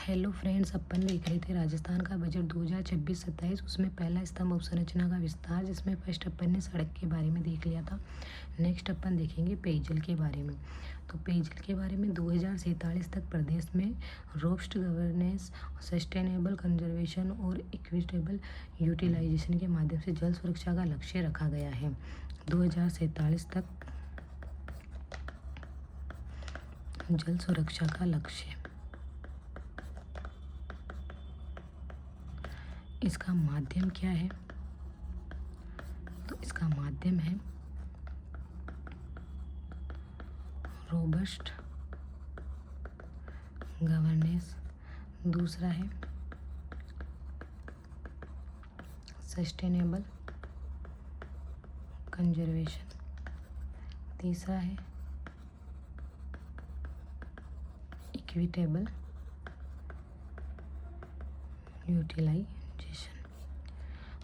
Hello friends, अपन देख रहे थे राजस्थान का बजट 2026-27। उसमें पहला स्तंभ अवसंरचना का विस्तार, जिसमें फर्स्ट अपन ने सड़क के बारे में देख लिया था। नेक्स्ट अपन देखेंगे पेयजल के बारे में। तो पेयजल के बारे में 2047 तक प्रदेश में रोबस्ट गवर्नेंस, सस्टेनेबल कंजर्वेशन और इक्विटेबल यूटिलाइजेशन के माध्यम से जल सुरक्षा का लक्ष्य रखा गया है। 2047 तक जल सुरक्षा का लक्ष्य। इसका माध्यम क्या है? तो इसका माध्यम है रोबस्ट गवर्नेंस, दूसरा है सस्टेनेबल कंजर्वेशन, तीसरा है equitable utilisation.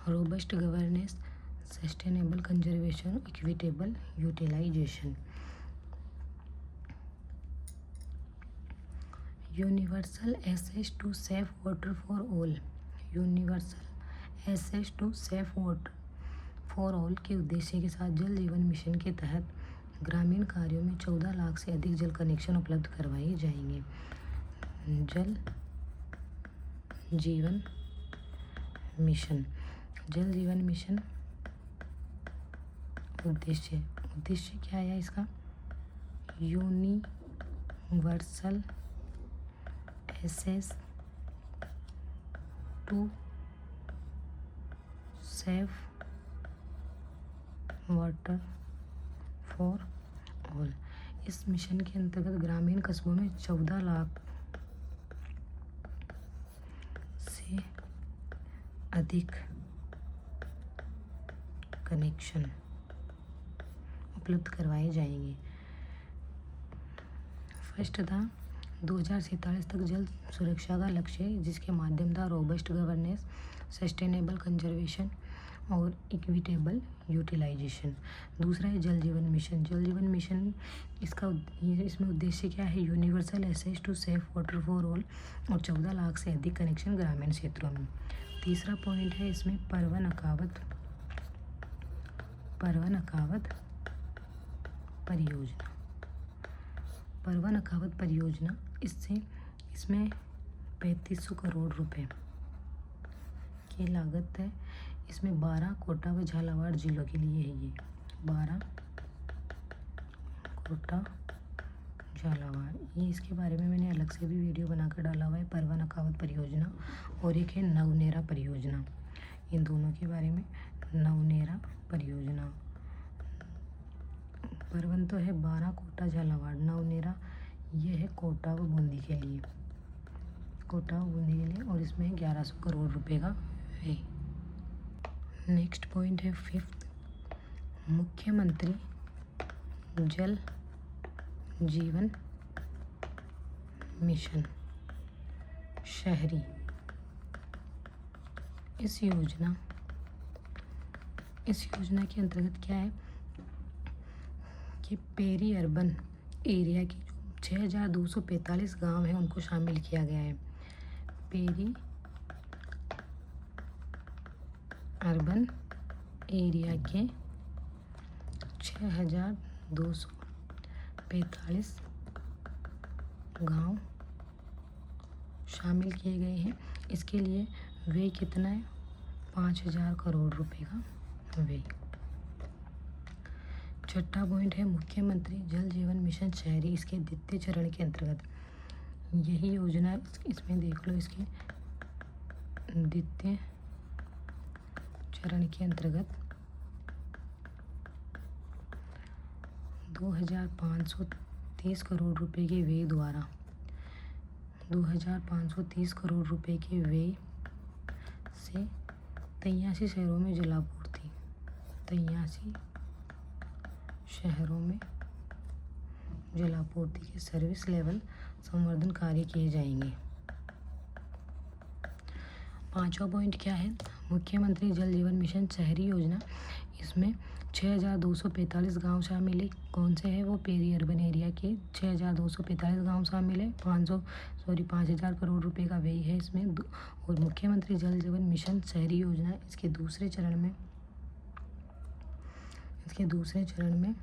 Robust governance, sustainable conservation, equitable utilisation. Universal access to safe water for all. Universal access to safe water for all के उद्देश्य के साथ जल जीवन मिशन के तहत ग्रामीण कार्यों में 14 लाख से अधिक जल कनेक्शन उपलब्ध करवाए जाएंगे। जल जीवन मिशन, जल जीवन मिशन उद्देश्य क्या है इसका? Universal access to safe water for all. इस मिशन के अंतर्गत ग्रामीण कस्बों में 14 लाख से अधिक कनेक्शन उपलब्ध करवाए जाएंगे। फर्स्ट था 2047 तक जल सुरक्षा का लक्ष्य, जिसके माध्यम था रोबस्ट गवर्नेंस, सस्टेनेबल कंजर्वेशन और इक्विटेबल यूटिलाइजेशन। दूसरा है जल जीवन मिशन। जल जीवन मिशन इसमें उद्देश्य क्या है? Universal access to safe water for all और 14 लाख से अधिक कनेक्शन ग्रामीण क्षेत्रों में। तीसरा पॉइंट है इसमें परवन अखावत परियोजना। परवन अखावत परियोजना, इसमें 3500 करोड़ रुपए की लागत है। इसमें 12 कोटा व झालावाड़ जिलों के लिए है। ये 12 कोटा झालावाड़, ये इसके बारे में मैंने अलग से भी वीडियो बनाकर डाला हुआ है। परवन अखावत परियोजना और एक है नवनेरा परियोजना। इन दोनों के बारे में नवनेरा परियोजना। परवन तो है 12 कोटा झालावाड़, नवनेरा ये है कोटा व बूंदी के लिए, और इसमें 1100 करोड़ रुपए का है। नेक्स्ट पॉइंट है फिफ्थ, मुख्यमंत्री जल जीवन मिशन शहरी। इस योजना के अंतर्गत क्या है कि पेरी अर्बन एरिया की 6245 गांव हैं, उनको शामिल किया गया है। पेरी अर्बन एरिया के 6245 गांव शामिल किए गए हैं। इसके लिए व्यय कितना है? 5000 करोड़ रुपए का व्यय। छठा पॉइंट है मुख्यमंत्री जल जीवन मिशन शहरी। इसके द्वितीय चरण के अंतर्गत यही योजना, इसमें देख लो, इसके द्वितीय चरण के अंतर्गत 2530 करोड़ रुपए के व्यय द्वारा 2530 करोड़ रुपए के व्यय से 83 शहरों में जलापूर्ति, 83 शहरों में जलापूर्ति के सर्विस लेवल संवर्धन कार्य किए जाएंगे। पांचवा पॉइंट क्या है? मुख्यमंत्री जल जीवन मिशन शहरी योजना, इसमें 6,245 गांव शामिल है। कौन से है वो? पेरी अर्बन एरिया के 6,245 गांव शामिल है। 5,000 करोड़ रुपए का व्यय है इसमें। और मुख्यमंत्री जल जीवन मिशन शहरी योजना इसके दूसरे चरण में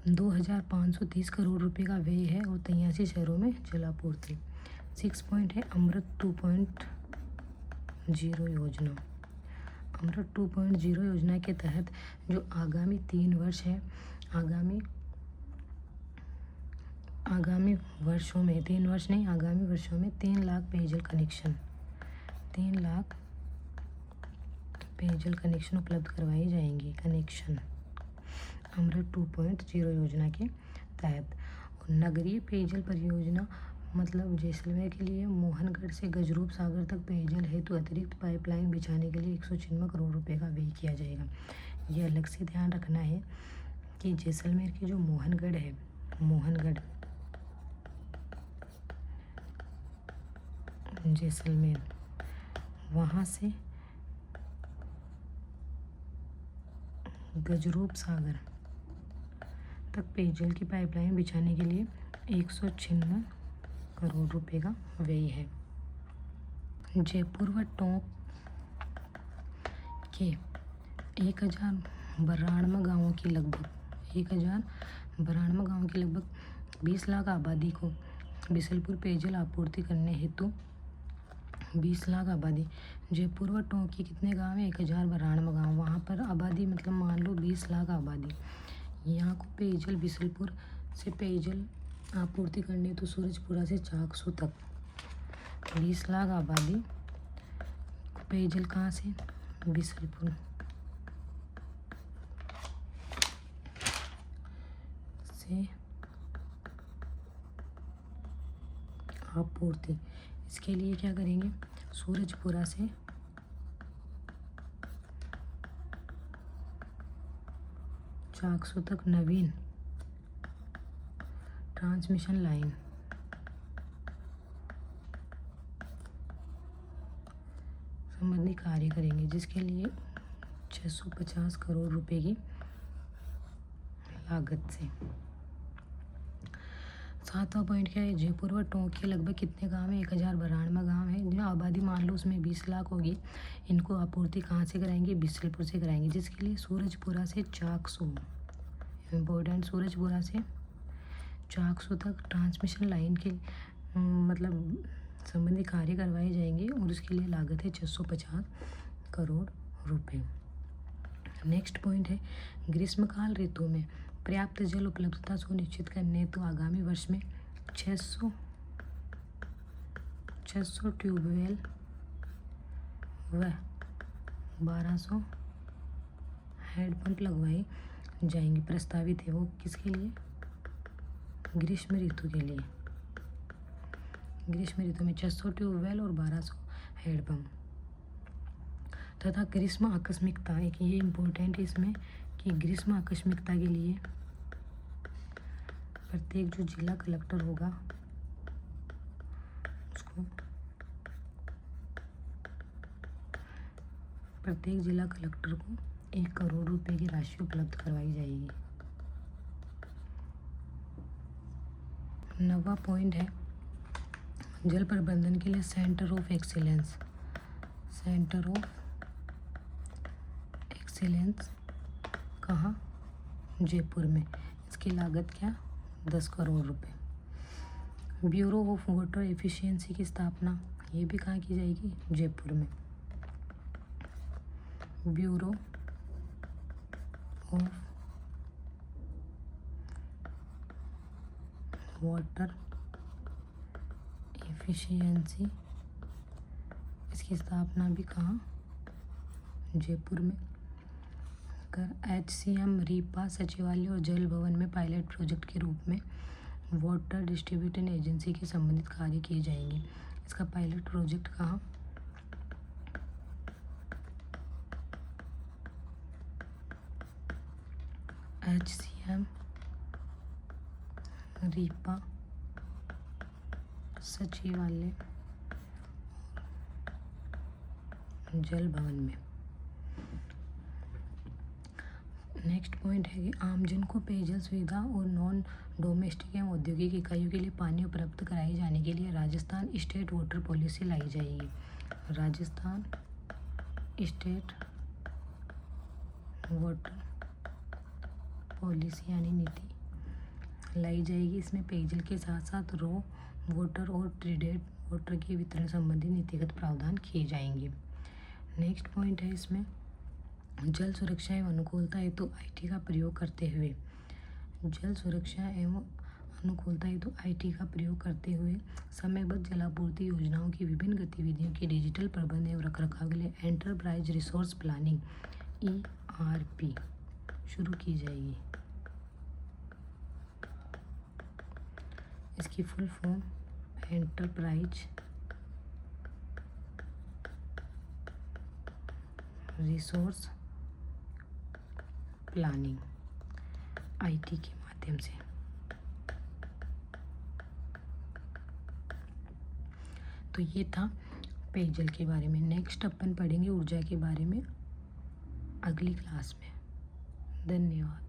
2,530 करोड़ रुपए का व्यय है और 83 शहरों में जलापूर्ति। 6 पॉइंट है अमृत 2.0 योजना। अमृत 2.0 योजना के तहत जो आगामी 3 वर्ष है, आगामी वर्षों में 3 वर्ष नहीं, आगामी वर्षों में 3 लाख पेयजल कनेक्शन उपलब्ध करवाए जाएंगे। अमृत 2.0 योजना के तहत। और नगरीय पेयजल परियोजना मतलब जैसलमेर के लिए मोहनगढ़ से गजरूप सागर तक पेयजल हेतु अतिरिक्त पाइपलाइन बिछाने के लिए 196 करोड़ रुपए का व्यय किया जाएगा। यह अलग से ध्यान रखना है कि जैसलमेर की जो मोहनगढ़ है, जैसलमेर, वहाँ से गजरूप सागर तक पेयजल की पाइपलाइन बिछाने के लिए 196 करोड़ रुपए का व्यय है। जयपुर व टोंक के 1,092 गाँवों की लगभग 20 लाख आबादी को बिसलपुर पेयजल आपूर्ति करने हेतु 20 लाख आबादी। जयपुर व टोंक के कितने गांव हैं? 1,092 गाँव। वहाँ पर आबादी मतलब मान लो 20 लाख आबादी। यहाँ को पेयजल बिसलपुर से पेयजल आपूर्ति करने तो सूरजपुरा से चाकसू तक 20 लाख आबादी। पेयजल कहाँ से? बिसलपुर से आपूर्ति। इसके लिए क्या करेंगे? सूरजपुरा से चाकसू तक नवीन ट्रांसमिशन लाइन संबंधी कार्य करेंगे, जिसके लिए 650 करोड़ रुपए की लागत से। 7वां पॉइंट क्या है? जयपुर व टोंक के लगभग कितने गांव हैं? 1,092 गाँव हैं। जो आबादी मान लो उसमें 20 लाख होगी। इनको आपूर्ति कहाँ से कराएंगे? बिसलपुर से कराएंगे, जिसके लिए सूरजपुरा से चाकसू, इम्पोर्टेंट, सूरजपुरा से चाकसू तक ट्रांसमिशन लाइन के मतलब संबंधी कार्य करवाए जाएंगे और उसके लिए लागत है 650 करोड़ रुपए। नेक्स्ट पॉइंट है ग्रीष्मकाल ऋतु में पर्याप्त जल उपलब्धता सुनिश्चित करने तो आगामी वर्ष में 600 ट्यूबवेल व 1200 हैंडपंप लगवाए जाएंगे। प्रस्तावित है वो किसके लिए? ग्रीष्म ऋतु के लिए। ग्रीष्म ऋतु में 600 ट्यूबवेल और 1200 हैंडपंप। तथा ग्रीष्म आकस्मिकता, एक ये इम्पोर्टेंट है इसमें कि ग्रीष्म आकस्मिकता के लिए प्रत्येक जो जिला कलेक्टर होगा उसको प्रत्येक जिला कलेक्टर को 1 करोड़ रुपए की राशि उपलब्ध करवाई जाएगी। 9वां पॉइंट है जल प्रबंधन के लिए सेंटर ऑफ एक्सीलेंस कहाँ? जयपुर में। इसकी लागत क्या? 10 करोड़ रुपए। ब्यूरो ऑफ वाटर एफिशिएंसी की स्थापना ये भी कहाँ की जाएगी? जयपुर में। ब्यूरो ऑफ वाटर एफिशिएंसी, इसकी स्थापना भी कहाँ? जयपुर में। कर HCM, रीपा सचिवालय और जल भवन में पायलट प्रोजेक्ट के रूप में वाटर डिस्ट्रीब्यूशन एजेंसी के संबंधित कार्य किए जाएंगे। इसका पायलट प्रोजेक्ट कहाँ? HCM, रीपा सचिवालय जल भवन में। नेक्स्ट पॉइंट है कि आमजन को पेयजल सुविधा और नॉन डोमेस्टिक एवं औद्योगिक इकाइयों के लिए पानी उपलब्ध कराए जाने के लिए राजस्थान स्टेट वाटर पॉलिसी लाई जाएगी। राजस्थान स्टेट वाटर पॉलिसी यानी नीति लाई जाएगी। इसमें पेयजल के साथ साथ रॉ वाटर और ट्रीटेड वाटर के वितरण संबंधी नीतिगत प्रावधान किए जाएंगे। नेक्स्ट पॉइंट है इसमें जल सुरक्षा एवं अनुकूलता हेतु आईटी का प्रयोग करते हुए, जल सुरक्षा एवं अनुकूलता हेतु आईटी का प्रयोग करते हुए समयबद्ध जलापूर्ति योजनाओं की विभिन्न गतिविधियों के डिजिटल प्रबंधन एवं रखरखाव के लिए एंटरप्राइज रिसोर्स प्लानिंग ERP शुरू की जाएगी। इसकी full form enterprise resource planning IT के माध्यम से। तो ये था पेयजल के बारे में। नेक्स्ट अपन पढ़ेंगे ऊर्जा के बारे में अगली क्लास में। धन्यवाद।